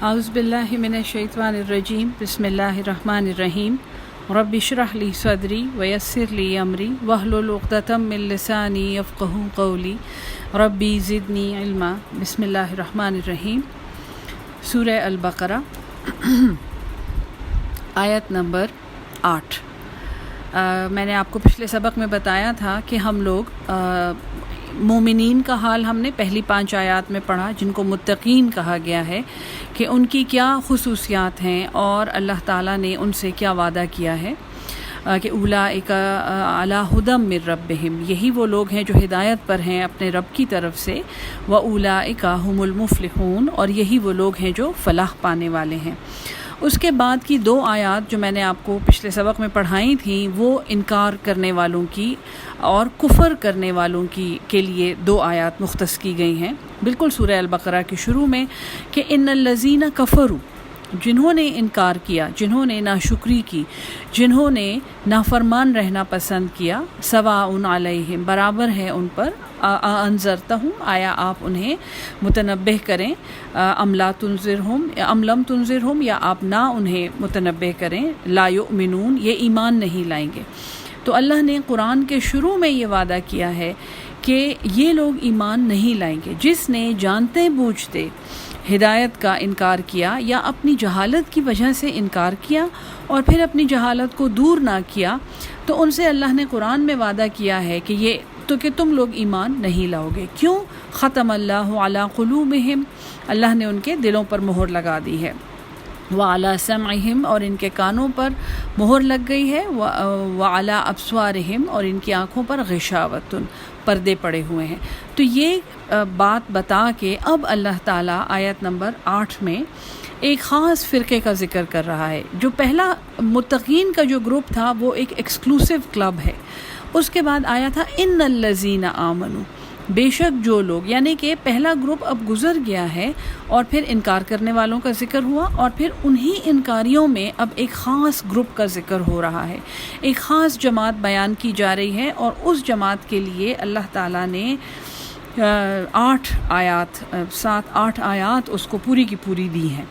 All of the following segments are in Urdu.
اعوذ باللہ من الشیطان الرجیم بسم اللہ الرحمن الرحیم رب اشرح لی صدری ویسر لی امری واحلل عقدۃ من لسانی یفقہوا قولی ربی زدنی علما۔ بسم اللہ الرحمن الرحیم۔ سورہ البقرہ آیت نمبر 8۔ میں نے آپ کو پچھلے سبق میں بتایا تھا کہ ہم لوگ مومنین کا حال ہم نے پہلی 5 آیات میں پڑھا، جن کو متقین کہا گیا ہے، کہ ان کی کیا خصوصیات ہیں اور اللہ تعالیٰ نے ان سے کیا وعدہ کیا ہے کہ اولئک علی ھدی من ربہم، یہی وہ لوگ ہیں جو ہدایت پر ہیں اپنے رب کی طرف سے، واولئک ھم المفلحون، اور یہی وہ لوگ ہیں جو فلاح پانے والے ہیں۔ اس کے بعد کی 2 آیات جو میں نے آپ کو پچھلے سبق میں پڑھائی تھیں، وہ انکار کرنے والوں کی اور کفر کرنے والوں کے لیے 2 آیات مختص کی گئی ہیں، بالکل سورہ البقرہ کے شروع میں، کہ ان الذین کفروا، جنہوں نے انکار کیا، جنہوں نے ناشکری کی، جنہوں نے نافرمان رہنا پسند کیا، سواء علیہم، برابر ہے ان پر، انذرتہم، آیا آپ انہیں متنبہ کریں، ام لا تنذرہم، ام لم تنذرہم، یا آپ نہ انہیں متنبہ کریں، لا یؤمنون، یہ ایمان نہیں لائیں گے۔ تو اللہ نے قرآن کے شروع میں یہ وعدہ کیا ہے کہ یہ لوگ ایمان نہیں لائیں گے۔ جس نے جانتے بوجھتے ہدایت کا انکار کیا یا اپنی جہالت کی وجہ سے انکار کیا اور پھر اپنی جہالت کو دور نہ کیا، تو ان سے اللہ نے قرآن میں وعدہ کیا ہے کہ تم لوگ ایمان نہیں لاؤ گے۔ کیوں؟ ختم اللہ علی قلوبہم، اللہ نے ان کے دلوں پر مہر لگا دی ہے، وعلی سمعہم، اور ان کے کانوں پر مہر لگ گئی ہے، وعلی ابصارہم، اور ان کی آنکھوں پر غشاوۃ، پردے پڑے ہوئے ہیں۔ تو یہ بات بتا کے اب اللہ تعالیٰ آیت نمبر 8 میں ایک خاص فرقے کا ذکر کر رہا ہے۔ جو پہلا متقین کا جو گروپ تھا وہ ایک ایکسکلوسیو کلب ہے۔ اس کے بعد آیا تھا ان الذین آمنوا، بے شک جو لوگ، یعنی کہ پہلا گروپ اب گزر گیا ہے اور پھر انکار کرنے والوں کا ذکر ہوا، اور پھر انہی انکاریوں میں اب ایک خاص گروپ کا ذکر ہو رہا ہے، ایک خاص جماعت بیان کی جا رہی ہے، اور اس جماعت کے لیے اللہ تعالیٰ نے 8 آیات اس کو پوری کی پوری دی ہیں،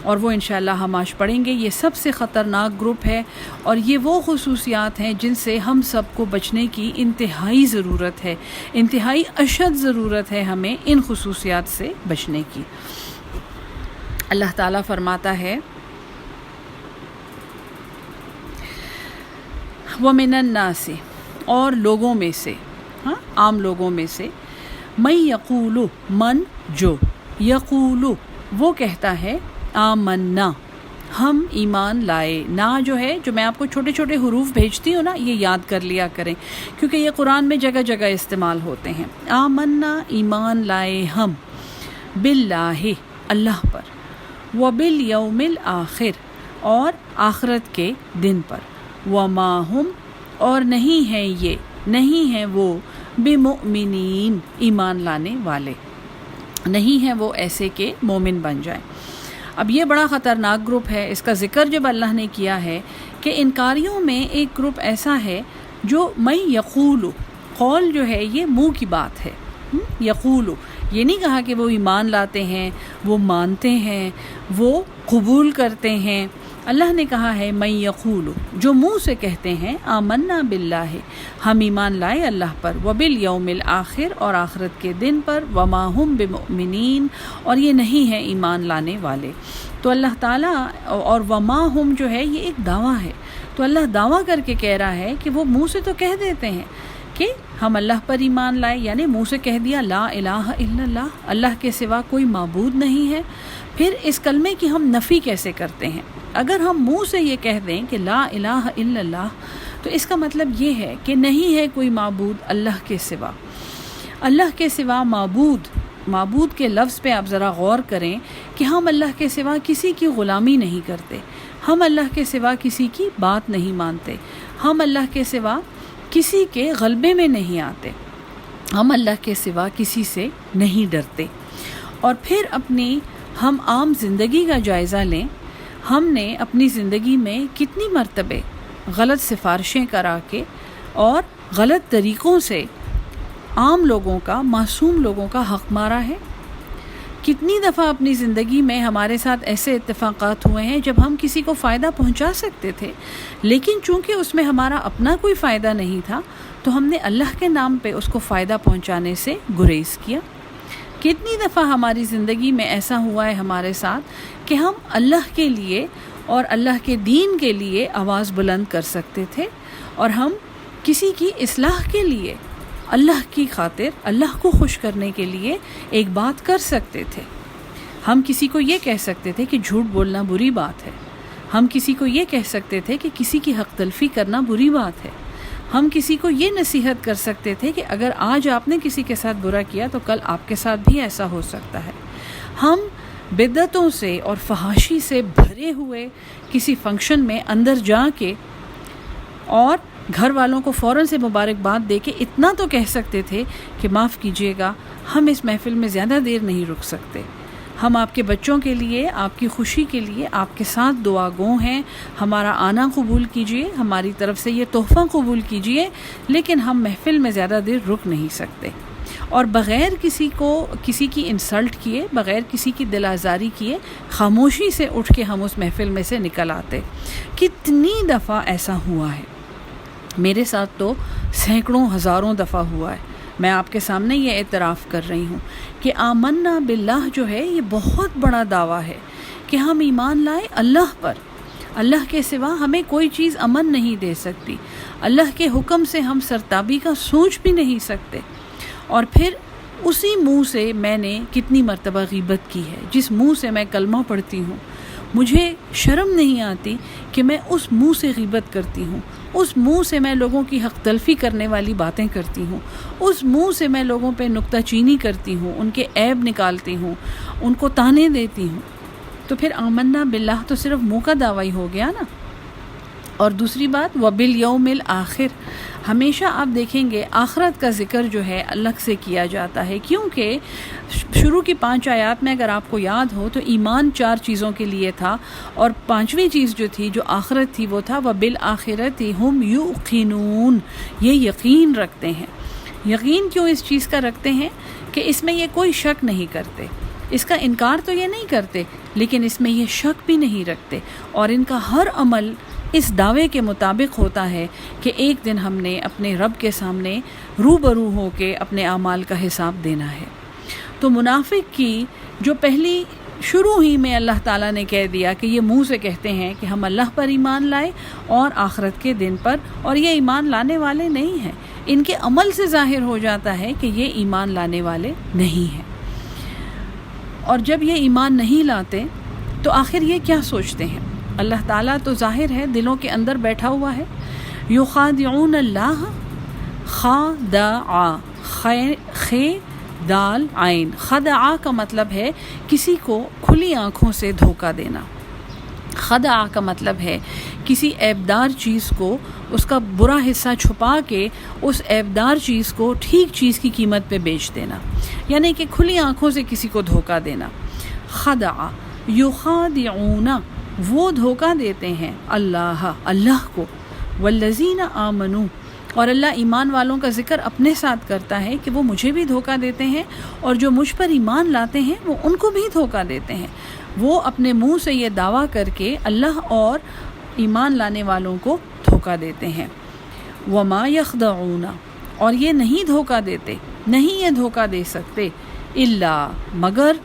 اور وہ انشاءاللہ ہم آج پڑھیں گے۔ یہ سب سے خطرناک گروپ ہے، اور یہ وہ خصوصیات ہیں جن سے ہم سب کو بچنے کی انتہائی ضرورت ہے، انتہائی اشد ضرورت ہے ہمیں ان خصوصیات سے بچنے کی۔ اللہ تعالیٰ فرماتا ہے وَمِنَ النَّاسِ، اور لوگوں میں سے، عام لوگوں میں سے، من یقول، من جو، یقول وہ کہتا ہے، آمنا ہم ایمان لائے، نا جو ہے، جو میں آپ کو چھوٹے چھوٹے حروف بھیجتی ہوں نا، یہ یاد کر لیا کریں، کیونکہ یہ قرآن میں جگہ جگہ استعمال ہوتے ہیں۔ آمنا ایمان لائے ہم، باللہ اللہ پر، وبالیوم الآخر اور آخرت کے دن پر، وما ہم اور نہیں ہیں یہ، نہیں ہیں وہ، بمؤمنین ایمان لانے والے، نہیں ہیں وہ ایسے کہ مومن بن جائیں۔ اب یہ بڑا خطرناک گروپ ہے۔ اس کا ذکر جب اللہ نے کیا ہے کہ انکاریوں میں ایک گروپ ایسا ہے جو من یقول، قول جو ہے یہ منہ کی بات ہے، یقول، یہ نہیں کہا کہ وہ ایمان لاتے ہیں، وہ مانتے ہیں، وہ قبول کرتے ہیں۔ اللہ نے کہا ہے من یقول، جو منہ سے کہتے ہیں، آمنا باللہ ہم ایمان لائے اللہ پر، وبالیوم الآخر اور آخرت کے دن پر، وما ہم بمؤمنین اور یہ نہیں ہے ایمان لانے والے۔ تو اللہ تعالیٰ، اور وما ہم جو ہے یہ ایک دعویٰ ہے، تو اللہ دعویٰ کر کے کہہ رہا ہے کہ وہ منہ سے تو کہہ دیتے ہیں کہ ہم اللہ پر ایمان لائے، یعنی منہ سے کہہ دیا لا الہ الا اللہ، اللہ کے سوا کوئی معبود نہیں ہے۔ پھر اس کلمے کی ہم نفی کیسے کرتے ہیں؟ اگر ہم منہ سے یہ کہہ دیں کہ لا الہ الا اللہ، تو اس کا مطلب یہ ہے کہ نہیں ہے کوئی معبود اللہ کے سوا۔ اللہ کے سوا معبود کے لفظ پہ آپ ذرا غور کریں کہ ہم اللہ کے سوا کسی کی غلامی نہیں کرتے، ہم اللہ کے سوا کسی کی بات نہیں مانتے، ہم اللہ کے سوا کسی کے غلبے میں نہیں آتے، ہم اللہ کے سوا کسی سے نہیں ڈرتے۔ اور پھر ہم عام زندگی کا جائزہ لیں، ہم نے اپنی زندگی میں کتنی مرتبے غلط سفارشیں کرا کے اور غلط طریقوں سے عام لوگوں کا، معصوم لوگوں کا حق مارا ہے۔ کتنی دفعہ اپنی زندگی میں ہمارے ساتھ ایسے اتفاقات ہوئے ہیں جب ہم کسی کو فائدہ پہنچا سکتے تھے، لیکن چونکہ اس میں ہمارا اپنا کوئی فائدہ نہیں تھا تو ہم نے اللہ کے نام پہ اس کو فائدہ پہنچانے سے گریز کیا۔ کتنی دفعہ ہماری زندگی میں ایسا ہوا ہے ہمارے ساتھ کہ ہم اللہ کے لیے اور اللہ کے دین کے لیے آواز بلند کر سکتے تھے، اور ہم کسی کی اصلاح کے لیے، اللہ کی خاطر، اللہ کو خوش کرنے کے لیے ایک بات کر سکتے تھے۔ ہم کسی کو یہ کہہ سکتے تھے کہ جھوٹ بولنا بری بات ہے، ہم کسی کو یہ کہہ سکتے تھے کہ کسی کی حق تلفی کرنا بری بات ہے، ہم کسی کو یہ نصیحت کر سکتے تھے کہ اگر آج آپ نے کسی کے ساتھ برا کیا تو کل آپ کے ساتھ بھی ایسا ہو سکتا ہے۔ ہم بدعتوں سے اور فحاشی سے بھرے ہوئے کسی فنکشن میں اندر جا کے اور گھر والوں کو فوراً سے مبارکباد دے کے اتنا تو کہہ سکتے تھے کہ معاف کیجیے گا، ہم اس محفل میں زیادہ دیر نہیں رک سکتے، ہم آپ کے بچوں کے لیے، آپ کی خوشی کے لیے آپ کے ساتھ دعا گو ہیں، ہمارا آنا قبول کیجیے، ہماری طرف سے یہ تحفہ قبول کیجیے، لیکن ہم محفل میں زیادہ دیر رک نہیں سکتے۔ اور بغیر کسی کی انسلٹ کیے، بغیر کسی کی دل آزاری کیے، خاموشی سے اٹھ کے ہم اس محفل میں سے نکل آتے۔ کتنی دفعہ ایسا ہوا ہے، میرے ساتھ تو سینکڑوں ہزاروں دفعہ ہوا ہے۔ میں آپ کے سامنے یہ اعتراف کر رہی ہوں کہ آمنا باللہ جو ہے یہ بہت بڑا دعویٰ ہے کہ ہم ایمان لائے اللہ پر، اللہ کے سوا ہمیں کوئی چیز امن نہیں دے سکتی، اللہ کے حکم سے ہم سرتابی کا سوچ بھی نہیں سکتے۔ اور پھر اسی منہ سے میں نے کتنی مرتبہ غیبت کی ہے، جس منہ سے میں کلمہ پڑھتی ہوں، مجھے شرم نہیں آتی کہ میں اس منہ سے غیبت کرتی ہوں، اس منہ سے میں لوگوں کی حق تلفی کرنے والی باتیں کرتی ہوں، اس منہ سے میں لوگوں پہ نکتہ چینی کرتی ہوں، ان کے عیب نکالتی ہوں، ان کو طعنے دیتی ہوں۔ تو پھر آمنا باللہ تو صرف منہ کا دعویٰ ہی ہو گیا نا۔ اور دوسری بات وبالیوم الآخر، ہمیشہ آپ دیکھیں گے آخرت کا ذکر جو ہے الگ سے کیا جاتا ہے، کیونکہ شروع کی 5 آیات میں اگر آپ کو یاد ہو تو ایمان 4 چیزوں کے لیے تھا، اور 5ویں چیز جو تھی، جو آخرت تھی، وہ تھا وبالآخرۃ ہم یوقنون، یہ یقین رکھتے ہیں۔ یقین کیوں اس چیز کا رکھتے ہیں کہ اس میں یہ کوئی شک نہیں کرتے، اس کا انکار تو یہ نہیں کرتے، لیکن اس میں یہ شک بھی نہیں رکھتے، اور ان کا ہر عمل اس دعوے کے مطابق ہوتا ہے کہ ایک دن ہم نے اپنے رب کے سامنے روبرو ہو کے اپنے اعمال کا حساب دینا ہے۔ تو منافق کی جو پہلی شروع ہی میں اللہ تعالیٰ نے کہہ دیا کہ یہ منہ سے کہتے ہیں کہ ہم اللہ پر ایمان لائے اور آخرت کے دن پر، اور یہ ایمان لانے والے نہیں ہیں، ان کے عمل سے ظاہر ہو جاتا ہے کہ یہ ایمان لانے والے نہیں ہیں۔ اور جب یہ ایمان نہیں لاتے تو آخر یہ کیا سوچتے ہیں؟ اللہ تعالیٰ تو ظاہر ہے دلوں کے اندر بیٹھا ہوا ہے۔ یخادعون اللہ، خادع، خ دال عین، خدع کا مطلب ہے کسی کو کھلی آنکھوں سے دھوکہ دینا، خدع کا مطلب ہے کسی عیبدار چیز کو، اس کا برا حصہ چھپا کے اس عیبدار چیز کو ٹھیک چیز کی قیمت پہ بیچ دینا، یعنی کہ کھلی آنکھوں سے کسی کو دھوکہ دینا۔ خدع، یخادعون، وہ دھوکہ دیتے ہیں اللہ کو، والذین آمنوا، اور اللہ ایمان والوں کا ذکر اپنے ساتھ کرتا ہے کہ وہ مجھے بھی دھوکہ دیتے ہیں، اور جو مجھ پر ایمان لاتے ہیں وہ ان کو بھی دھوکہ دیتے ہیں۔ وہ اپنے منہ سے یہ دعویٰ کر کے اللہ اور ایمان لانے والوں کو دھوکہ دیتے ہیں۔ وما یخدعون، اور یہ نہیں دھوکہ دیتے، نہیں یہ دھوکہ دے سکتے، الا، مگر،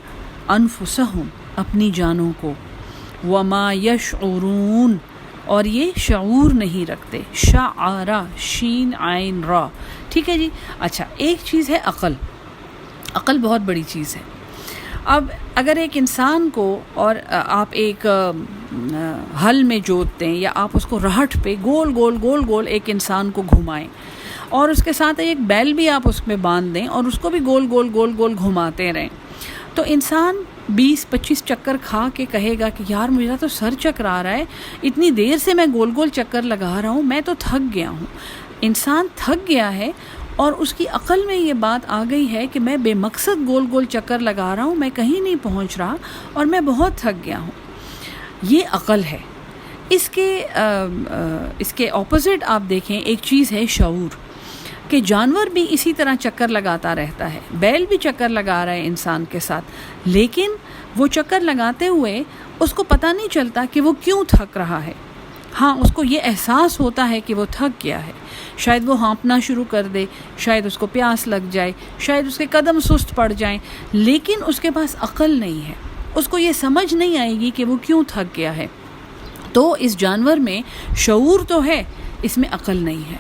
انفسہم، اپنی جانوں کو، وما یشعرون، اور یہ شعور نہیں رکھتے، شعرا، شین عین را، ٹھیک ہے جی۔ اچھا، ایک چیز ہے عقل بہت بڑی چیز ہے۔ اب اگر ایک انسان کو، اور آپ ایک ہل میں جوتتے ہیں یا آپ اس کو رہٹ پہ گول گول ایک انسان کو گھمائیں، اور اس کے ساتھ ایک بیل بھی آپ اس میں باندھ دیں اور اس کو بھی گول گول گھماتے رہیں، تو انسان 20-25 چکر کھا کے کہے گا کہ یار میرا تو سر چکرا رہا ہے، اتنی دیر سے میں گول چکر لگا رہا ہوں، میں تو تھک گیا ہوں۔ انسان تھک گیا ہے اور اس کی عقل میں یہ بات آ گئی ہے کہ میں بے مقصد گول چکر لگا رہا ہوں، میں کہیں نہیں پہنچ رہا اور میں بہت تھک گیا ہوں۔ یہ عقل ہے۔ اس کے اپوزٹ آپ دیکھیں، ایک چیز ہے شعور۔ کہ جانور بھی اسی طرح چکر لگاتا رہتا ہے، بیل بھی چکر لگا رہا ہے انسان کے ساتھ، لیکن وہ چکر لگاتے ہوئے اس کو پتہ نہیں چلتا کہ وہ کیوں تھک رہا ہے۔ ہاں، اس کو یہ احساس ہوتا ہے کہ وہ تھک گیا ہے، شاید وہ ہانپنا شروع کر دے، شاید اس کو پیاس لگ جائے، شاید اس کے قدم سست پڑ جائیں، لیکن اس کے پاس عقل نہیں ہے، اس کو یہ سمجھ نہیں آئے گی کہ وہ کیوں تھک گیا ہے۔ تو اس جانور میں شعور تو ہے، اس میں عقل نہیں ہے۔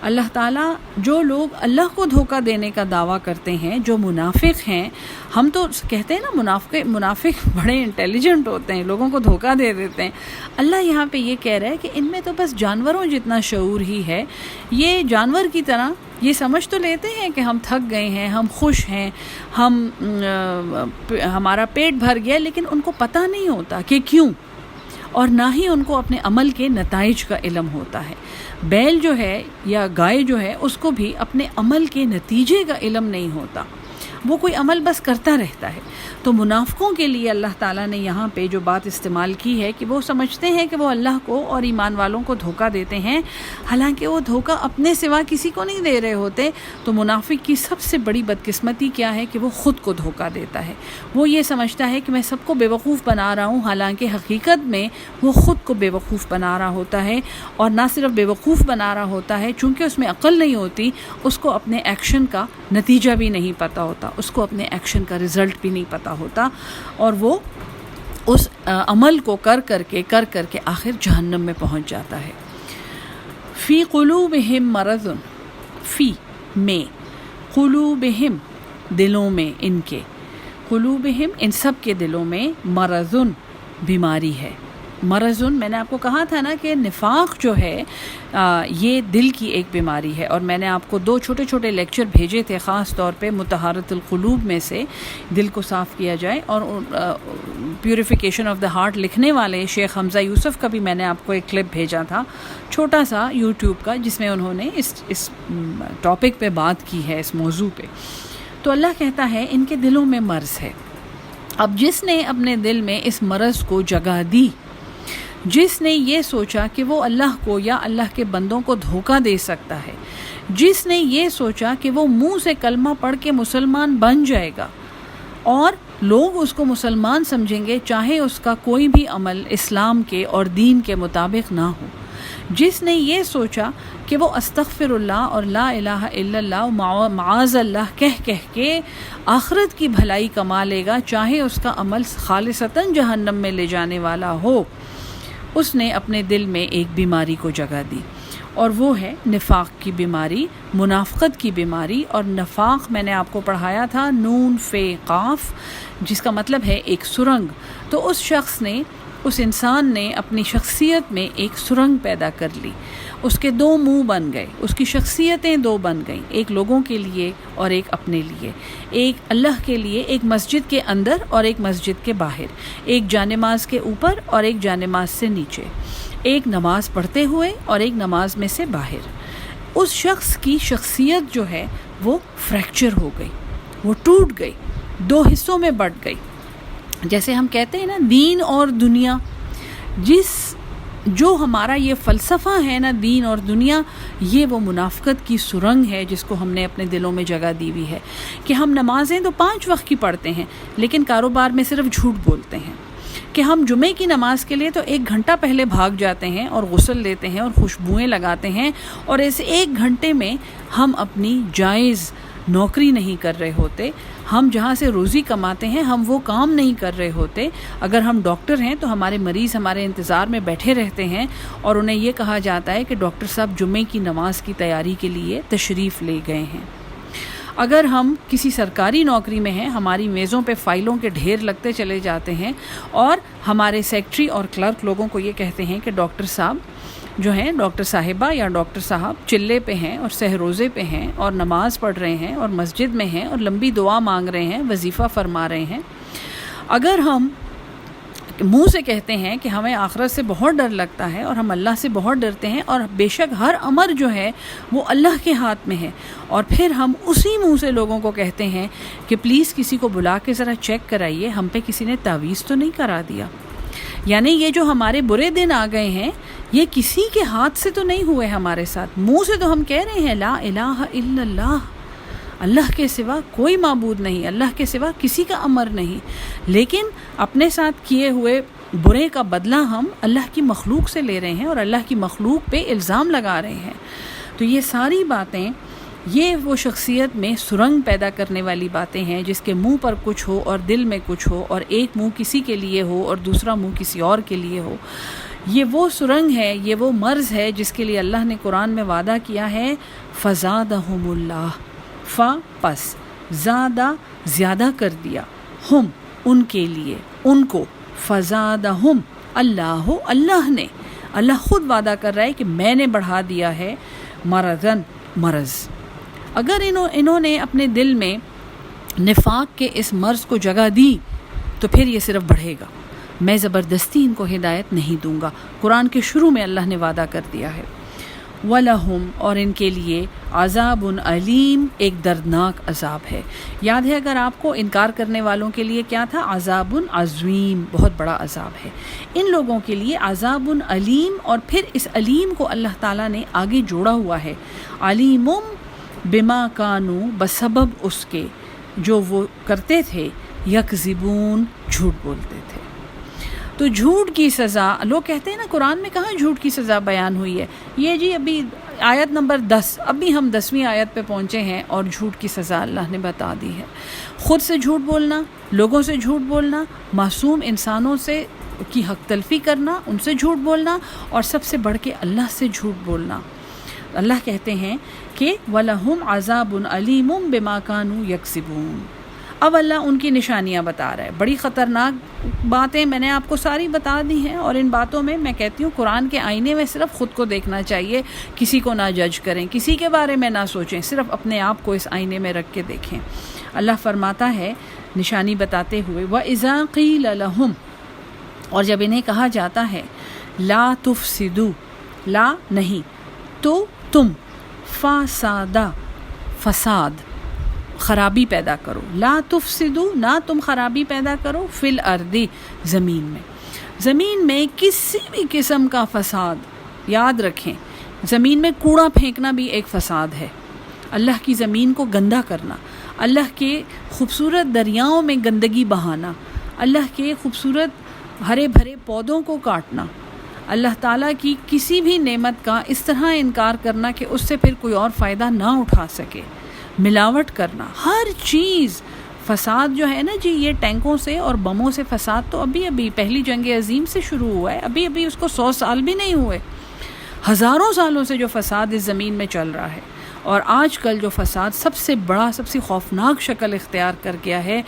اللہ تعالیٰ جو لوگ اللہ کو دھوکہ دینے کا دعویٰ کرتے ہیں، جو منافق ہیں، ہم تو کہتے ہیں نا منافق بڑے انٹیلیجنٹ ہوتے ہیں، لوگوں کو دھوکہ دے دیتے ہیں، اللہ یہاں پہ یہ کہہ رہا ہے کہ ان میں تو بس جانوروں جتنا شعور ہی ہے، یہ جانور کی طرح یہ سمجھ تو لیتے ہیں کہ ہم تھک گئے ہیں، ہم خوش ہیں، ہمارا پیٹ بھر گیا، لیکن ان کو پتہ نہیں ہوتا کہ کیوں، اور نہ ہی ان کو اپنے عمل کے نتائج کا علم ہوتا ہے۔ بیل جو ہے یا گائے جو ہے، اس کو بھی اپنے عمل کے نتیجے کا علم نہیں ہوتا، وہ کوئی عمل بس کرتا رہتا ہے۔ تو منافقوں کے لیے اللہ تعالیٰ نے یہاں پہ جو بات استعمال کی ہے کہ وہ سمجھتے ہیں کہ وہ اللہ کو اور ایمان والوں کو دھوکہ دیتے ہیں، حالانکہ وہ دھوکہ اپنے سوا کسی کو نہیں دے رہے ہوتے۔ تو منافق کی سب سے بڑی بدقسمتی کیا ہے کہ وہ خود کو دھوکہ دیتا ہے، وہ یہ سمجھتا ہے کہ میں سب کو بیوقوف بنا رہا ہوں، حالانکہ حقیقت میں وہ خود کو بیوقوف بنا رہا ہوتا ہے، اور نہ صرف بیوقوف بنا رہا ہوتا ہے، چونکہ اس میں عقل نہیں ہوتی، اس کو اپنے ایکشن کا نتیجہ بھی نہیں پتہ ہوتا، اس کو اپنے ایکشن کا رزلٹ بھی نہیں پتہ ہوتا، اور وہ اس عمل کو کر کر کے آخر جہنم میں پہنچ جاتا ہے۔ فی قلوبہم مرض، فی میں، قلوبہم دلوں میں، ان کے، قلوبہم ان سب کے دلوں میں، مرض بیماری ہے۔ مرض، میں نے آپ کو کہا تھا نا کہ نفاق جو ہے یہ دل کی ایک بیماری ہے، اور میں نے آپ کو 2 چھوٹے چھوٹے لیکچر بھیجے تھے، خاص طور پہ مطہرۃ القلوب میں سے دل کو صاف کیا جائے، اور پیوریفیکیشن آف دا ہارٹ لکھنے والے شیخ حمزہ یوسف کا بھی میں نے آپ کو ایک کلپ بھیجا تھا چھوٹا سا یوٹیوب کا، جس میں انہوں نے اس ٹاپک پہ بات کی ہے، اس موضوع پہ۔ تو اللہ کہتا ہے ان کے دلوں میں مرض ہے۔ اب جس نے اپنے دل میں اس مرض کو جگہ دی، جس نے یہ سوچا کہ وہ اللہ کو یا اللہ کے بندوں کو دھوکہ دے سکتا ہے، جس نے یہ سوچا کہ وہ منہ سے کلمہ پڑھ کے مسلمان بن جائے گا اور لوگ اس کو مسلمان سمجھیں گے چاہے اس کا کوئی بھی عمل اسلام کے اور دین کے مطابق نہ ہو، جس نے یہ سوچا کہ وہ استغفر اللہ اور لا الہ الا اللہ معاذ اللہ کہہ کے آخرت کی بھلائی کما لے گا، چاہے اس کا عمل خالصتاً جہنم میں لے جانے والا ہو، اس نے اپنے دل میں ایک بیماری کو جگہ دی، اور وہ ہے نفاق کی بیماری، منافقت کی بیماری۔ اور نفاق میں نے آپ کو پڑھایا تھا نون فے قاف، جس کا مطلب ہے ایک سرنگ۔ تو اس انسان نے اپنی شخصیت میں ایک سرنگ پیدا کر لی، اس کے 2 منہ بن گئے، اس کی شخصیتیں 2 بن گئیں، ایک لوگوں کے لیے اور ایک اپنے لیے، ایک اللہ کے لیے، ایک مسجد کے اندر اور ایک مسجد کے باہر، ایک جانماز کے اوپر اور ایک جانماز سے نیچے، ایک نماز پڑھتے ہوئے اور ایک نماز میں سے باہر۔ اس شخص کی شخصیت جو ہے وہ فریکچر ہو گئی، وہ ٹوٹ گئی، 2 حصوں میں بٹ گئی۔ جیسے ہم کہتے ہیں نا دین اور دنیا، جو ہمارا یہ فلسفہ ہے نا دین اور دنیا، یہ وہ منافقت کی سرنگ ہے جس کو ہم نے اپنے دلوں میں جگہ دی ہوئی ہے کہ ہم نمازیں تو 5 وقت کی پڑھتے ہیں، لیکن کاروبار میں صرف جھوٹ بولتے ہیں، کہ ہم جمعے کی نماز کے لیے تو 1 گھنٹہ پہلے بھاگ جاتے ہیں اور غسل لیتے ہیں اور خوشبوئیں لگاتے ہیں، اور اس 1 گھنٹے میں ہم اپنی جائز نوکری نہیں کر رہے ہوتے، ہم جہاں سے روزی کماتے ہیں ہم وہ کام نہیں کر رہے ہوتے۔ اگر ہم ڈاکٹر ہیں تو ہمارے مریض ہمارے انتظار میں بیٹھے رہتے ہیں، اور انہیں یہ کہا جاتا ہے کہ ڈاکٹر صاحب جمعے کی نماز کی تیاری کے لیے تشریف لے گئے ہیں۔ اگر ہم کسی سرکاری نوکری میں ہیں، ہماری میزوں پہ فائلوں کے ڈھیر لگتے چلے جاتے ہیں، اور ہمارے سیکٹری اور کلرک لوگوں کو یہ کہتے ہیں کہ ڈاکٹر صاحب جو ہیں، ڈاکٹر صاحبہ یا ڈاکٹر صاحب چلے پہ ہیں اور سہروزے پہ ہیں اور نماز پڑھ رہے ہیں اور مسجد میں ہیں اور لمبی دعا مانگ رہے ہیں، وظیفہ فرما رہے ہیں، اگر ہم منہ سے کہتے ہیں کہ ہمیں آخرت سے بہت ڈر لگتا ہے اور ہم اللہ سے بہت ڈرتے ہیں، اور بے شک ہر امر جو ہے وہ اللہ کے ہاتھ میں ہے، اور پھر ہم اسی منہ سے لوگوں کو کہتے ہیں کہ پلیز کسی کو بلا کے ذرا چیک کرائیے ہم پہ کسی نے تعویذ تو نہیں کرا دیا، یعنی یہ جو ہمارے برے دن آ گئے ہیں، یہ کسی کے ہاتھ سے تو نہیں ہوئے ہمارے ساتھ، منہ سے تو ہم کہہ رہے ہیں لا الہ الا اللہ، اللہ کے سوا کوئی معبود نہیں، اللہ کے سوا کسی کا امر نہیں، لیکن اپنے ساتھ کیے ہوئے برے کا بدلہ ہم اللہ کی مخلوق سے لے رہے ہیں اور اللہ کی مخلوق پہ الزام لگا رہے ہیں۔ تو یہ ساری باتیں، یہ وہ شخصیت میں سرنگ پیدا کرنے والی باتیں ہیں، جس کے منہ پر کچھ ہو اور دل میں کچھ ہو، اور ایک منہ کسی کے لیے ہو اور دوسرا منہ کسی اور کے لیے ہو۔ یہ وہ سرنگ ہے، یہ وہ مرض ہے جس کے لیے اللہ نے قرآن میں وعدہ کیا ہے فزادہم اللہ، پس زیادہ زیادہ کر دیا، ہم ان کے لیے، ان کو، فزادہم اللہ، اللہ نے، اللہ خود وعدہ کر رہا ہے کہ میں نے بڑھا دیا ہے مرضن، مرض۔ اگر انہوں نے اپنے دل میں نفاق کے اس مرض کو جگہ دی تو پھر یہ صرف بڑھے گا، میں زبردستی ان کو ہدایت نہیں دوں گا۔ قرآن کے شروع میں اللہ نے وعدہ کر دیا ہے وَلَهُمْ، اور ان کے لیے عذاب علیم، ایک دردناک عذاب ہے۔ یاد ہے اگر آپ کو، انکار کرنے والوں کے لیے کیا تھا؟ عذاب عظیم، بہت بڑا عذاب ہے۔ ان لوگوں کے لیے عذاب علیم، اور پھر اس علیم کو اللہ تعالیٰ نے آگے جوڑا ہوا ہے، علیم بما کانوا، بسبب اس کے جو وہ کرتے تھے، یکذبون، جھوٹ بولتے تھے۔ تو جھوٹ کی سزا، لوگ کہتے ہیں نا قرآن میں کہاں جھوٹ کی سزا بیان ہوئی ہے؟ یہ جی ابھی آیت نمبر 10، ابھی ہم 10ویں آیت پہ پہنچے ہیں اور جھوٹ کی سزا اللہ نے بتا دی ہے۔ خود سے جھوٹ بولنا، لوگوں سے جھوٹ بولنا، معصوم انسانوں سے کی حق تلفی کرنا، ان سے جھوٹ بولنا، اور سب سے بڑھ کے اللہ سے جھوٹ بولنا۔ اللہ کہتے ہیں کہ وَلَهُمْ عَذَابٌ عَلِيمٌ بِمَا كَانُوا يَكْسِبُونَ۔ اب اللہ ان کی نشانیاں بتا رہا ہے، بڑی خطرناک باتیں میں نے آپ کو ساری بتا دی ہیں، اور ان باتوں میں میں کہتی ہوں قرآن کے آئینے میں صرف خود کو دیکھنا چاہیے، کسی کو نہ جج کریں، کسی کے بارے میں نہ سوچیں، صرف اپنے آپ کو اس آئینے میں رکھ کے دیکھیں۔ اللہ فرماتا ہے نشانی بتاتے ہوئے وَإِذَا قِيلَ لَهُمْ، اور جب انہیں کہا جاتا ہے لا تفسدوا، لا نہیں، تو تم، فسادہ، فساد، خرابی پیدا کرو، لا تفسدو، نہ تم خرابی پیدا کرو، فی الارض، زمین میں، زمین میں کسی بھی قسم کا فساد، یاد رکھیں زمین میں کوڑا پھینکنا بھی ایک فساد ہے، اللہ کی زمین کو گندا کرنا، اللہ کے خوبصورت دریاؤں میں گندگی بہانا، اللہ کے خوبصورت ہرے بھرے پودوں کو کاٹنا، اللہ تعالیٰ کی کسی بھی نعمت کا اس طرح انکار کرنا کہ اس سے پھر کوئی اور فائدہ نہ اٹھا سکے، ملاوٹ کرنا، ہر چیز فساد جو ہے نا جی، یہ ٹینکوں سے اور بموں سے فساد تو ابھی پہلی جنگ عظیم سے شروع ہوا ہے، ابھی اس کو 100 سال بھی نہیں ہوئے، ہزاروں سالوں سے جو فساد اس زمین میں چل رہا ہے، اور آج کل جو فساد سب سے بڑا، سب سے خوفناک شکل اختیار کر گیا ہے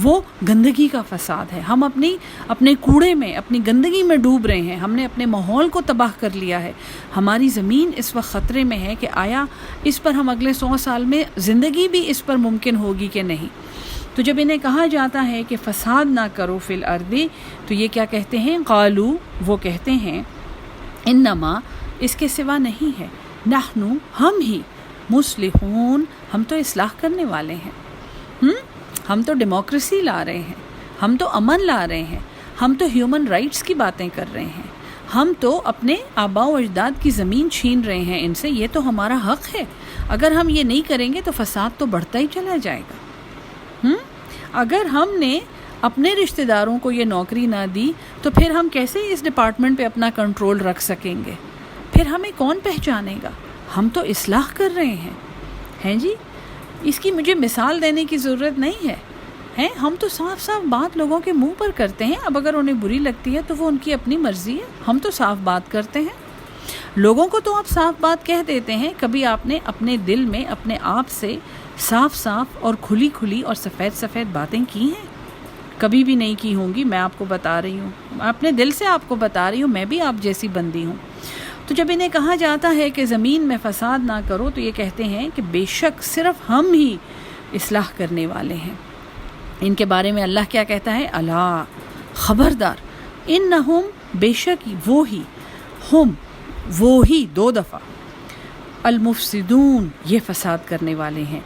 وہ گندگی کا فساد ہے۔ ہم اپنے کوڑے میں، اپنی گندگی میں ڈوب رہے ہیں، ہم نے اپنے ماحول کو تباہ کر لیا ہے، ہماری زمین اس وقت خطرے میں ہے کہ آیا اس پر ہم اگلے 100 سال میں زندگی بھی اس پر ممکن ہوگی کہ نہیں۔ تو جب انہیں کہا جاتا ہے کہ فساد نہ کرو فی الارض، تو یہ کیا کہتے ہیں؟ قالو، وہ کہتے ہیں انما، اس کے سوا نہیں ہے، نحنو، ہم ہی، مصلحون، ہم تو اصلاح کرنے والے ہیں، ہم تو ڈیموکریسی لا رہے ہیں، ہم تو امن لا رہے ہیں، ہم تو ہیومن رائٹس کی باتیں کر رہے ہیں، ہم تو اپنے آباء و اجداد کی زمین چھین رہے ہیں ان سے، یہ تو ہمارا حق ہے، اگر ہم یہ نہیں کریں گے تو فساد تو بڑھتا ہی چلا جائے گا۔ اگر ہم نے اپنے رشتہ داروں کو یہ نوکری نہ دی تو پھر ہم کیسے اس ڈپارٹمنٹ پہ اپنا کنٹرول رکھ سکیں گے؟ پھر ہمیں کون پہچانے گا؟ ہم تو اصلاح کر رہے ہیں جی، اس کی مجھے مثال دینے کی ضرورت نہیں ہے، ہم تو صاف صاف بات لوگوں کے منہ پر کرتے ہیں، اب اگر انہیں بری لگتی ہے تو وہ ان کی اپنی مرضی ہے، ہم تو صاف بات کرتے ہیں، لوگوں کو تو آپ صاف بات کہہ دیتے ہیں، کبھی آپ نے اپنے دل میں اپنے آپ سے صاف صاف اور کھلی کھلی اور سفید سفید باتیں کی ہیں؟ کبھی بھی نہیں کی ہوں گی، میں آپ کو بتا رہی ہوں، اپنے دل سے آپ کو بتا رہی ہوں، میں بھی آپ جیسی بندی ہوں۔ تو جب انہیں کہا جاتا ہے کہ زمین میں فساد نہ کرو تو یہ کہتے ہیں کہ بے شک صرف ہم ہی اصلاح کرنے والے ہیں۔ ان کے بارے میں اللہ کیا کہتا ہے؟ الا، خبردار، انہم، بے شک وہ ہی، ہم، وہ ہی، 2 دفعہ، المفسدون، یہ فساد کرنے والے ہیں،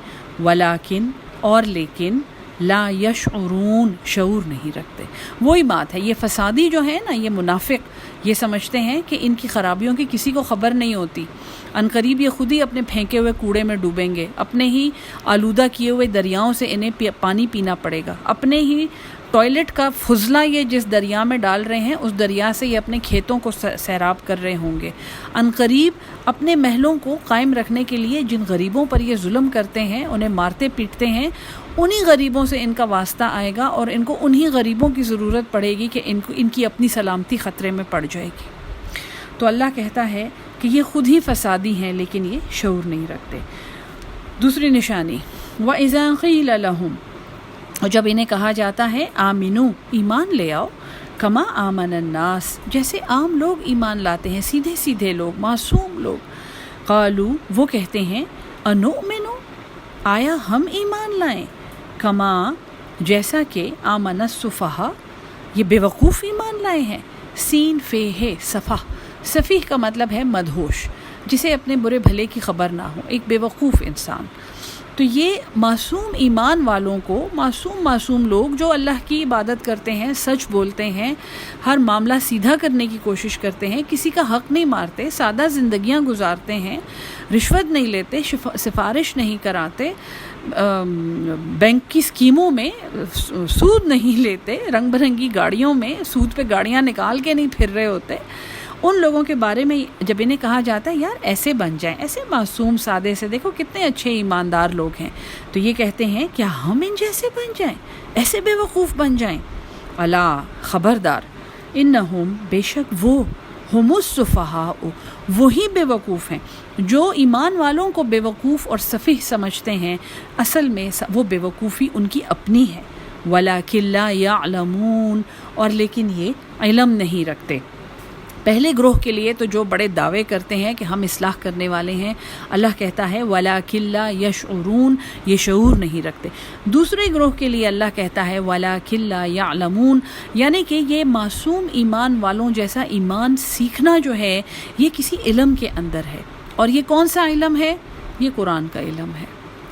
ولیکن، اور لیکن، لا یشعرون، شعور نہیں رکھتے۔ وہی بات ہے، یہ فسادی جو ہے نا، یہ منافق یہ سمجھتے ہیں کہ ان کی خرابیوں کی کسی کو خبر نہیں ہوتی، عنقریب یہ خود ہی اپنے پھینکے ہوئے کوڑے میں ڈوبیں گے، اپنے ہی آلودہ کیے ہوئے دریاؤں سے انہیں پانی پینا پڑے گا، اپنے ہی ٹوائلٹ کا فضلہ یہ جس دریا میں ڈال رہے ہیں اس دریا سے یہ اپنے کھیتوں کو سیراب کر رہے ہوں گے۔ عنقریب اپنے محلوں کو قائم رکھنے کے لیے جن غریبوں پر یہ ظلم کرتے ہیں، انہیں مارتے پیٹتے ہیں، انہی غریبوں سے ان کا واسطہ آئے گا اور ان کو انہی غریبوں کی ضرورت پڑے گی کہ ان کی اپنی سلامتی خطرے میں پڑ جائے گی۔ تو اللہ کہتا ہے کہ یہ خود ہی فسادی ہیں لیکن یہ شعور نہیں رکھتے۔ دوسری نشانی وَإِذَا قِيلَ لَهُمْ، اور جب انہیں کہا جاتا ہے آمنو، ایمان لے آؤ، کما آمن الناس، جیسے عام لوگ ایمان لاتے ہیں، سیدھے سیدھے لوگ، معصوم لوگ، قالو، وہ کہتے ہیں انؤمنو، آیا ہم ایمان لائیں، کما، جیسا کہ آمن السفہاء، یہ بے وقوف ایمان لائے ہیں۔ سین فے ہے صفح، سفیح کا مطلب ہے مدہوش، جسے اپنے برے بھلے کی خبر نہ ہو، ایک بے وقوف انسان۔ تو یہ معصوم ایمان والوں کو، معصوم لوگ جو اللہ کی عبادت کرتے ہیں، سچ بولتے ہیں، ہر معاملہ سیدھا کرنے کی کوشش کرتے ہیں، کسی کا حق نہیں مارتے، سادہ زندگیاں گزارتے ہیں، رشوت نہیں لیتے، سفارش نہیں کراتے، بینک کی اسکیموں میں سود نہیں لیتے، رنگ برنگی گاڑیوں میں سود پہ گاڑیاں نکال کے نہیں پھر رہے ہوتے، ان لوگوں کے بارے میں جب انہیں کہا جاتا ہے یار ایسے بن جائیں، ایسے معصوم سادے سے، دیکھو کتنے اچھے ایماندار لوگ ہیں، تو یہ کہتے ہیں کیا ہم ان جیسے بن جائیں، ایسے بے وقوف بن جائیں؟ الا، خبردار، انہم، بے شک وہ، ہم السفہاء، وہی بے وقوف ہیں جو ایمان والوں کو بے وقوف اور سفیہ سمجھتے ہیں، اصل میں وہ بے وقوفی ان کی اپنی ہے، ولکن لا یعلمون، اور لیکن یہ علم نہیں رکھتے۔ پہلے گروہ کے لیے تو جو بڑے دعوے کرتے ہیں کہ ہم اصلاح کرنے والے ہیں، اللہ کہتا ہے وَلَٰكِن لَا يَشْعُرُونَ، یہ شعور نہیں رکھتے۔ دوسرے گروہ کے لیے اللہ کہتا ہے وَلَٰكِن لَا يَعْلَمُونَ، یعنی کہ یہ معصوم ایمان والوں جیسا ایمان سیکھنا جو ہے یہ کسی علم کے اندر ہے، اور یہ کون سا علم ہے؟ یہ قرآن کا علم ہے۔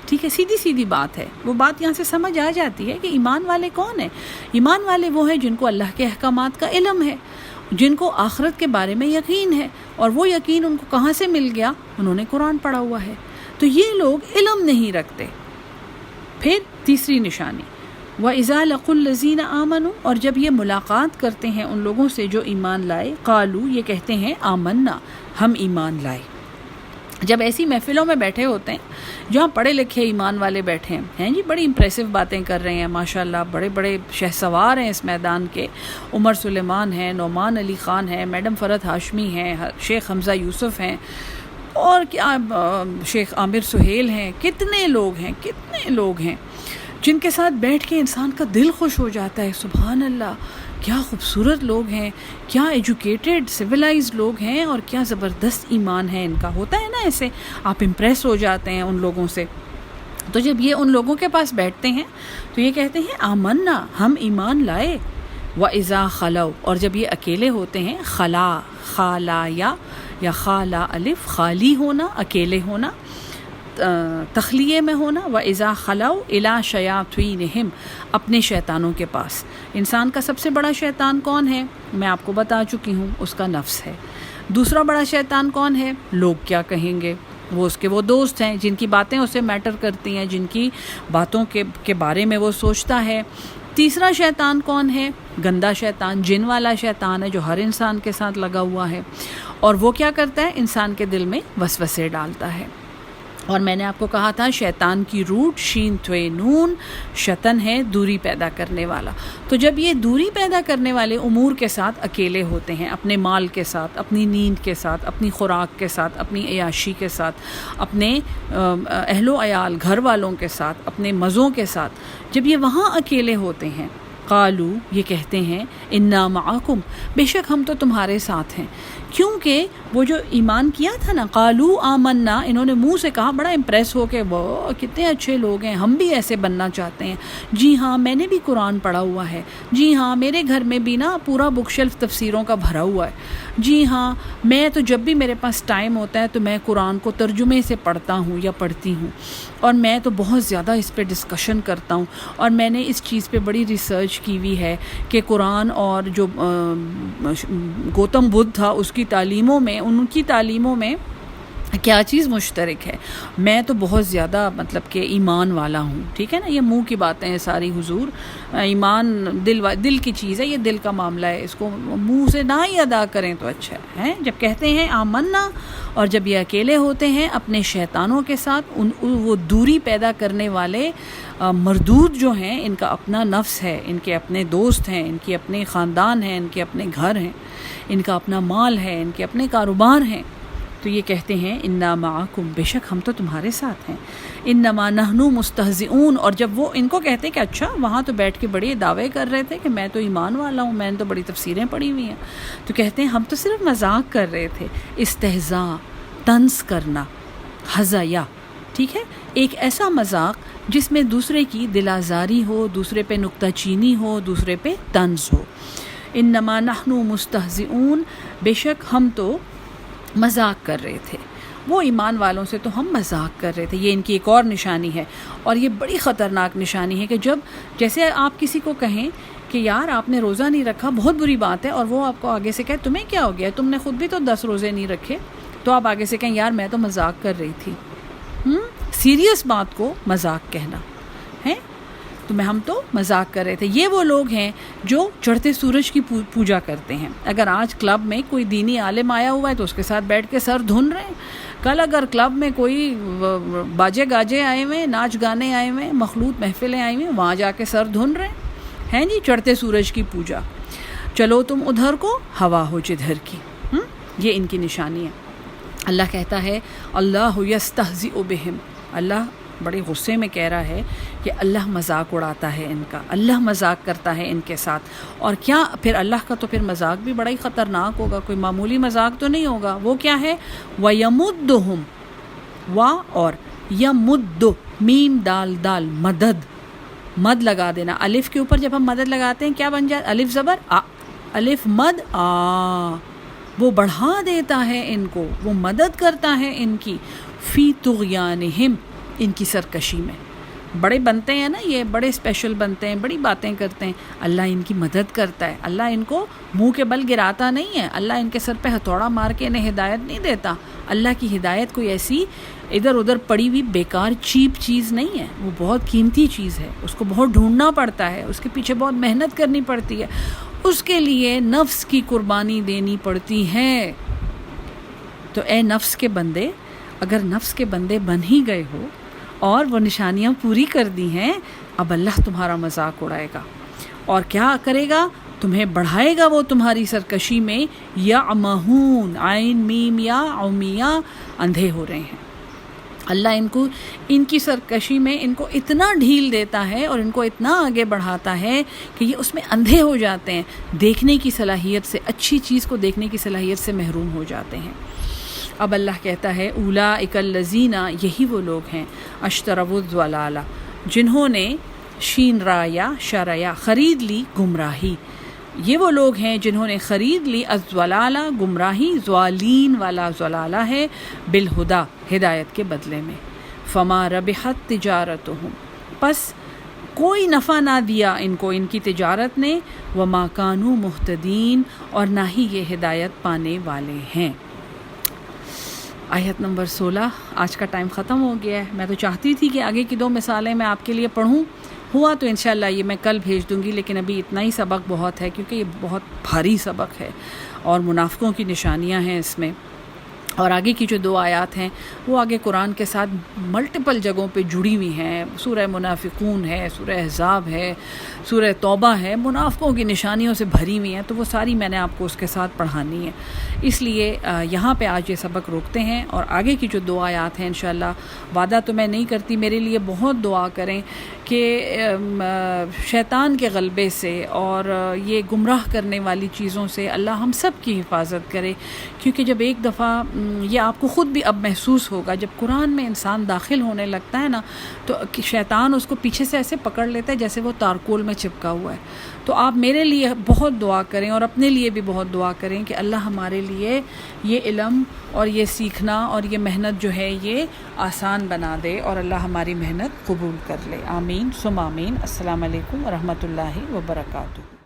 ٹھیک ہے، سیدھی سیدھی بات ہے، وہ بات یہاں سے سمجھ آ جاتی ہے کہ ایمان والے کون ہیں۔ ایمان والے وہ ہیں جن کو اللہ کے احکامات کا علم ہے، جن کو آخرت کے بارے میں یقین ہے، اور وہ یقین ان کو کہاں سے مل گیا؟ انہوں نے قرآن پڑھا ہوا ہے۔ تو یہ لوگ علم نہیں رکھتے۔ پھر تیسری نشانی وَإِذَا لَقُوا الَّذِينَ آمَنُوا، اور جب یہ ملاقات کرتے ہیں ان لوگوں سے جو ایمان لائے، قالوا، یہ کہتے ہیں آمنا، ہم ایمان لائے۔ جب ایسی محفلوں میں بیٹھے ہوتے ہیں جہاں پڑھے لکھے ایمان والے بیٹھے ہیں جی، بڑی امپریسو باتیں کر رہے ہیں، ماشاءاللہ بڑے بڑے شہ سوار ہیں اس میدان کے، عمر سلیمان ہیں، نعمان علی خان ہیں، میڈم فرحت ہاشمی ہیں، شیخ حمزہ یوسف ہیں، اور کیا شیخ عامر سہیل ہیں، کتنے لوگ ہیں جن کے ساتھ بیٹھ کے انسان کا دل خوش ہو جاتا ہے، سبحان اللہ، کیا خوبصورت لوگ ہیں، کیا ایجوکیٹڈ سویلائزڈ لوگ ہیں، اور کیا زبردست ایمان ہے ان کا۔ ہوتا ہے نا ایسے، آپ امپریس ہو جاتے ہیں ان لوگوں سے۔ تو جب یہ ان لوگوں کے پاس بیٹھتے ہیں تو یہ کہتے ہیں آمنا، ہم ایمان لائے۔ وَإِذَا خَلَوْا، اور جب یہ اکیلے ہوتے ہیں، خالا یا خالا الف، خالی ہونا، اکیلے ہونا، تخلیے میں ہونا، وَإِذَا خَلَوْا إِلَىٰ شَيَاطِينِهِمْ، اپنے شیطانوں کے پاس۔ انسان کا سب سے بڑا شیطان کون ہے؟ میں آپ کو بتا چکی ہوں، اس کا نفس ہے۔ دوسرا بڑا شیطان کون ہے؟ لوگ کیا کہیں گے، وہ اس کے وہ دوست ہیں جن کی باتیں اسے میٹر کرتی ہیں، جن کی باتوں کے بارے میں وہ سوچتا ہے۔ تیسرا شیطان کون ہے؟ گندا شیطان، جن والا شیطان ہے جو ہر انسان کے ساتھ لگا ہوا ہے، اور وہ کیا کرتا ہے؟ انسان کے دل میں وسوسے ڈالتا ہے۔ اور میں نے آپ کو کہا تھا شیطان کی روٹ شین توے نون، شطن ہے دوری پیدا کرنے والا۔ تو جب یہ دوری پیدا کرنے والے امور کے ساتھ اکیلے ہوتے ہیں، اپنے مال کے ساتھ، اپنی نیند کے ساتھ، اپنی خوراک کے ساتھ، اپنی عیاشی کے ساتھ، اپنے اہل و عیال گھر والوں کے ساتھ، اپنے مزوں کے ساتھ، جب یہ وہاں اکیلے ہوتے ہیں قالو یہ کہتے ہیں انا معکم بے شک ہم تو تمہارے ساتھ ہیں، کیونکہ وہ جو ایمان کیا تھا نا، قالو آمنا، انہوں نے منہ سے کہا بڑا امپریس ہو کے، وہ کتنے اچھے لوگ ہیں، ہم بھی ایسے بننا چاہتے ہیں، جی ہاں میں نے بھی قرآن پڑھا ہوا ہے، جی ہاں میرے گھر میں بھی نا پورا بک شیلف تفسیروں کا بھرا ہوا ہے، جی ہاں میں تو جب بھی میرے پاس ٹائم ہوتا ہے تو میں قرآن کو ترجمے سے پڑھتا ہوں یا پڑھتی ہوں، اور میں تو بہت زیادہ اس پہ ڈسکشن کرتا ہوں، اور میں نے اس چیز پہ بڑی ریسرچ کی ہوئی ہے کہ قرآن اور جو گوتم بدھ تھا اس کی تعلیموں میں، ان کی تعلیموں میں کیا چیز مشترک ہے۔ میں تو بہت زیادہ مطلب کہ ایمان والا ہوں، ٹھیک ہے نا، یہ منہ کی باتیں ہیں ساری حضور، ایمان دل کی چیز ہے، یہ دل کا معاملہ ہے، اس کو منہ سے نہ ہی ادا کریں تو اچھا ہے۔ جب کہتے ہیں آمنا، اور جب یہ اکیلے ہوتے ہیں اپنے شیطانوں کے ساتھ، وہ دوری پیدا کرنے والے مردود جو ہیں، ان کا اپنا نفس ہے، ان کے اپنے دوست ہیں، ان کے اپنے خاندان ہیں، ان کے اپنے گھر ہیں، ان کا اپنا مال ہے، ان کے اپنے کاروبار ہیں، تو یہ کہتے ہیں انا معکم بے شک ہم تو تمہارے ساتھ ہیں، انما نحن مستہزئون، اور جب وہ ان کو کہتے ہیں کہ اچھا وہاں تو بیٹھ کے بڑے دعوے کر رہے تھے کہ میں تو ایمان والا ہوں، میں نے تو بڑی تفسیریں پڑھی ہوئی ہیں، تو کہتے ہیں ہم تو صرف مذاق کر رہے تھے۔ استہزاء طنز کرنا، ہزیا، ٹھیک ہے، ایک ایسا مذاق جس میں دوسرے کی دل آزاری ہو، دوسرے پہ نکتہ چینی ہو، دوسرے پہ طنز ہو۔ انما نحن مستہزئون بے شک ہم تو مذاق کر رہے تھے، وہ ایمان والوں سے تو ہم مذاق کر رہے تھے۔ یہ ان کی ایک اور نشانی ہے، اور یہ بڑی خطرناک نشانی ہے کہ جب جیسے آپ کسی کو کہیں کہ یار آپ نے روزہ نہیں رکھا، بہت بری بات ہے، اور وہ آپ کو آگے سے کہے تمہیں کیا ہو گیا، تم نے خود بھی تو 10 روزے نہیں رکھے، تو آپ آگے سے کہیں یار میں تو مذاق کر رہی تھی۔ سیریس بات کو مذاق کہنا ہے، تو ہم تو مذاق کر رہے تھے۔ یہ وہ لوگ ہیں جو چڑھتے سورج کی پوجا کرتے ہیں۔ اگر آج کلب میں کوئی دینی عالم آیا ہوا ہے تو اس کے ساتھ بیٹھ کے سر دھن رہے ہیں، کل اگر کلب میں کوئی باجے گاجے آئے ہوئے، ناچ گانے آئے ہوئے، مخلوط محفلیں آئی ہوئی، وہاں جا کے سر دھن رہے ہیں جی، چڑھتے سورج کی پوجا۔ چلو تم ادھر کو، ہوا ہو جدھر کی، یہ ان کی نشانی ہے۔ اللہ کہتا ہے اللہ یستہزئ بہم، اللہ بڑے غصے میں کہہ رہا ہے کہ اللہ مذاق اڑاتا ہے ان کا، اللہ مذاق کرتا ہے ان کے ساتھ، اور کیا پھر اللہ کا تو پھر مذاق بھی بڑا ہی خطرناک ہوگا، کوئی معمولی مذاق تو نہیں ہوگا۔ وہ کیا ہے؟ وَيَمُدُّهُمْ، وا اور یمد، میم دال دال، مدد، مد لگا دینا الف کے اوپر، جب ہم مدد لگاتے ہیں کیا بن جاتا؟ الف زبر آ، الف مد آ، وہ بڑھا دیتا ہے ان کو، وہ مدد کرتا ہے ان کی، فی طغیانہم، ان کی سرکشی میں۔ بڑے بنتے ہیں نا، یہ بڑے اسپیشل بنتے ہیں، بڑی باتیں کرتے ہیں، اللہ ان کی مدد کرتا ہے، اللہ ان کو منہ کے بل گراتا نہیں ہے، اللہ ان کے سر پہ ہتھوڑا مار کے انہیں ہدایت نہیں دیتا۔ اللہ کی ہدایت کوئی ایسی ادھر ادھر پڑی ہوئی بیکار چیپ چیز نہیں ہے، وہ بہت قیمتی چیز ہے، اس کو بہت ڈھونڈنا پڑتا ہے، اس کے پیچھے بہت محنت کرنی پڑتی ہے، اس کے لیے نفس کی قربانی دینی پڑتی ہے۔ تو اے نفس کے بندے، اگر نفس کے بندے بن ہی گئے ہو اور وہ نشانیاں پوری کر دی ہیں، اب اللہ تمہارا مذاق اڑائے گا، اور کیا کرے گا؟ تمہیں بڑھائے گا وہ تمہاری سرکشی میں، یعمہون، عین میم یا عمیہ، اندھے ہو رہے ہیں۔ اللہ ان کو ان کی سرکشی میں ان کو اتنا ڈھیل دیتا ہے اور ان کو اتنا آگے بڑھاتا ہے کہ یہ اس میں اندھے ہو جاتے ہیں، دیکھنے کی صلاحیت سے، اچھی چیز کو دیکھنے کی صلاحیت سے محروم ہو جاتے ہیں۔ اب اللہ کہتا ہے اولئک الذین، یہی وہ لوگ ہیں، اشتروا الضلالہ، جنہوں نے شین را یا شریا خرید لی گمراہی، یہ وہ لوگ ہیں جنہوں نے خرید لی الضلالہ گمراہی، ضالین والا ضلالہ ہے، بالہدا ہدایت کے بدلے میں، فما ربحت تجارتہم، پس کوئی نفع نہ دیا ان کو ان کی تجارت نے، وما کانوا مہتدین، اور نہ ہی یہ ہدایت پانے والے ہیں۔ آیت نمبر 16۔ آج کا ٹائم ختم ہو گیا ہے، میں تو چاہتی تھی کہ آگے کی 2 مثالیں میں آپ کے لیے پڑھوں، ہوا تو انشاءاللہ یہ میں کل بھیج دوں گی، لیکن ابھی اتنا ہی سبق بہت ہے، کیونکہ یہ بہت بھاری سبق ہے اور منافقوں کی نشانیاں ہیں اس میں۔ اور آگے کی جو 2 آیات ہیں وہ آگے قرآن کے ساتھ ملٹیپل جگہوں پہ جڑی ہوئی ہیں. سورہ منافقون ہے، سورہ احزاب ہے، سورہ توبہ ہے، منافقوں کی نشانیوں سے بھری ہوئی ہیں، تو وہ ساری میں نے آپ کو اس کے ساتھ پڑھانی ہے. اس لیے یہاں پہ آج یہ سبق روکتے ہیں، اور آگے کی جو 2 آیات ہیں انشاءاللہ وعدہ تو میں نہیں کرتی، میرے لیے بہت دعا کریں کہ شیطان کے غلبے سے اور یہ گمراہ کرنے والی چیزوں سے اللہ ہم سب کی حفاظت کرے. کیونکہ جب ایک دفعہ یہ آپ کو خود بھی اب محسوس ہوگا، جب قرآن میں انسان داخل ہونے لگتا ہے نا تو شیطان اس کو پیچھے سے ایسے پکڑ لیتا ہے جیسے وہ تارکول میں چپکا ہوا ہے. تو آپ میرے لیے بہت دعا کریں اور اپنے لیے بھی بہت دعا کریں کہ اللہ ہمارے لیے یہ علم اور یہ سیکھنا اور یہ محنت جو ہے یہ آسان بنا دے، اور اللہ ہماری محنت قبول کر لے. آمین ثم آمین. السلام علیکم ورحمۃ اللہ وبرکاتہ.